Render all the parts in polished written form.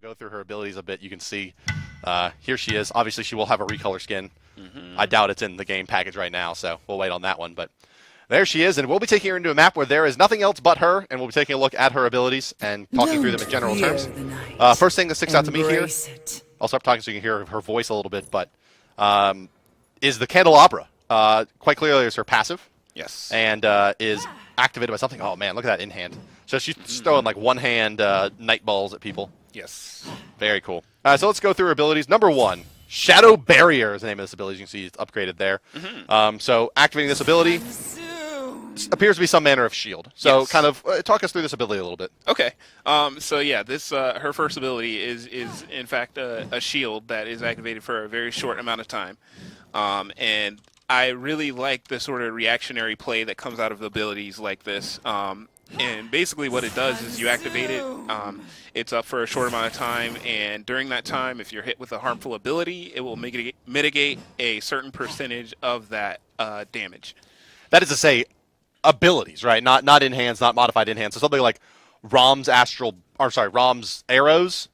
We'll go through her abilities a bit. You can see here she is. Obviously, she will have a recolor skin. I doubt it's in the game package right now, so we'll wait on that one. But there she is, and we'll be taking her into a map where there is nothing else but her, and we'll be taking a look at her abilities and talking through them in general terms. First thing that sticks out to me here, I'll start talking so you can hear her voice a little bit, but is the Candelabra. Quite clearly is her passive. Yes. And is activated by something. Oh, man, look at that in hand. So she's throwing like one-hand night balls at people. Yes. Very cool. So let's go through her abilities. Number 1, Shadow Barrier is the name of this ability. As you can see, it's upgraded there. So activating this ability appears to be some manner of shield. So yes. kind of talk us through this ability a little bit. Okay. So yeah, this her first ability is in fact a shield that is activated for a very short amount of time. And I really like the sort of reactionary play that comes out of abilities like this. And basically what it does is you activate it, it's up for a short amount of time, and during that time, if you're hit with a harmful ability, it will mitigate a certain percentage of that damage. That is to say, abilities, right? Not in hands, not modified in hands. So something like Rom's arrows.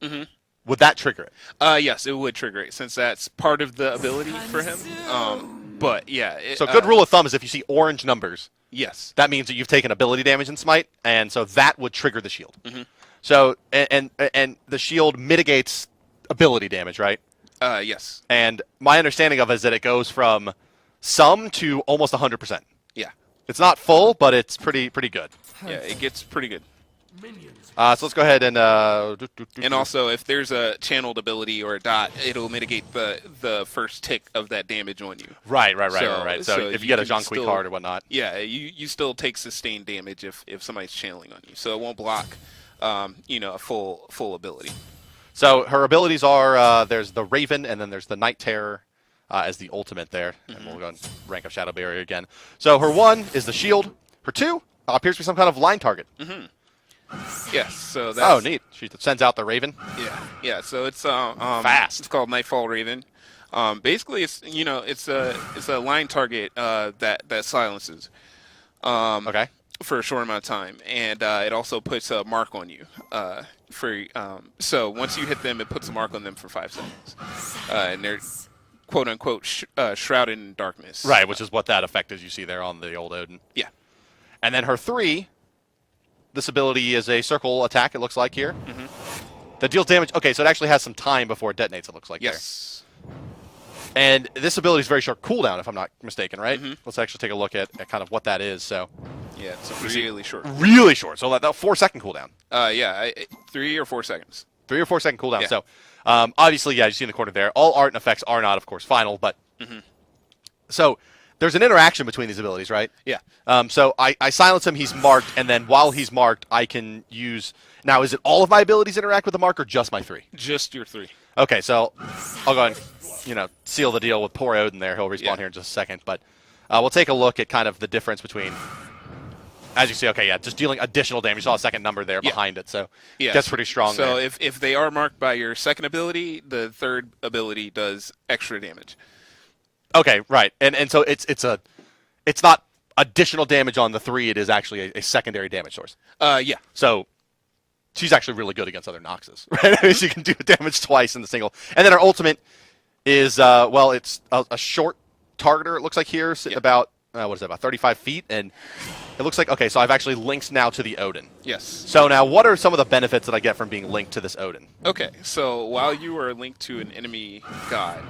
Would that trigger it? Yes, it would trigger it, since that's part of the ability for him. But yeah. So good rule of thumb is if you see orange numbers, yes, that means that you've taken ability damage in Smite, and so that would trigger the shield. So and the shield mitigates ability damage, right? Yes. And my understanding of it is that it goes from some to almost 100%. Yeah. It's not full, but it's pretty good. Yeah, it gets pretty good. So let's go ahead and and also, if there's a channeled ability or a dot, it'll mitigate the first tick of that damage on you. Right. So if you get a Jean-Qui card or whatnot. Yeah, you still take sustained damage if somebody's channeling on you. So it won't block, a full ability. So her abilities are there's the Raven, and then there's the Night Terror as the ultimate there. And we'll go and rank up Shadow Barrier again. So her 1 is the shield. Her 2 appears to be some kind of line target. Yes, so that's... Oh, neat. She sends out the Raven. Yeah. So it's fast. It's called Nightfall Raven. Basically, it's a line target that silences. Okay. For a short amount of time, and it also puts a mark on you. So once you hit them, it puts a mark on them for 5 seconds, and they're quote unquote shrouded in darkness. Right, which is what that effect is you see there on the old Odin. Yeah. And then her 3. This ability is a circle attack, it looks like here. That deals damage. Okay, so it actually has some time before it detonates, it looks like. Yes. There. And this ability is very short cooldown, if I'm not mistaken, right? Let's actually take a look at kind of what that is. So, yeah, it's really short. Really short. So that 4-second cooldown. 3 or 4 seconds. 3 or 4 second cooldown. Yeah. So, obviously, yeah, you see in the corner there, all art and effects are not, of course, final, but... So... There's an interaction between these abilities, right? Yeah. So I silence him, he's marked, and then while he's marked, I can use... Now, is it all of my abilities interact with the mark, or just my 3? Just your 3. Okay, so I'll go and, seal the deal with poor Odin there. He'll respawn here in just a second. But we'll take a look at kind of the difference between... As you see, okay, yeah, just dealing additional damage. You saw a second number there behind it, so that's pretty strong So there. if they are marked by your second ability, the third ability does extra damage. Okay, right, and so it's not additional damage on the 3. It is actually a secondary damage source. Yeah. So she's actually really good against other Noxes, right? She can do damage twice in the single. And then her ultimate is it's a short targeter. It looks like here, about about 35 feet, and it looks like so I've actually linked now to the Odin. Yes. So now, what are some of the benefits that I get from being linked to this Odin? Okay, so while you are linked to an enemy god.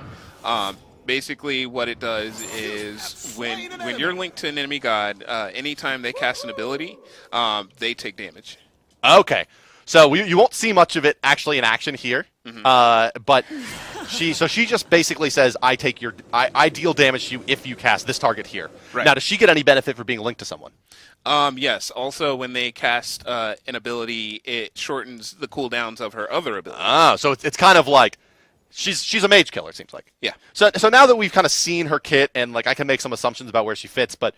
Basically, what it does is when you're linked to an enemy god, anytime they cast an ability, they take damage. Okay, so you won't see much of it actually in action here, but she just basically says, I deal damage to you if you cast this target here. Right. Now, does she get any benefit for being linked to someone? Yes. Also, when they cast an ability, it shortens the cooldowns of her other ability. Oh, so it's kind of like. She's a mage killer, it seems like. Yeah. So now that we've kind of seen her kit, and I can make some assumptions about where she fits, but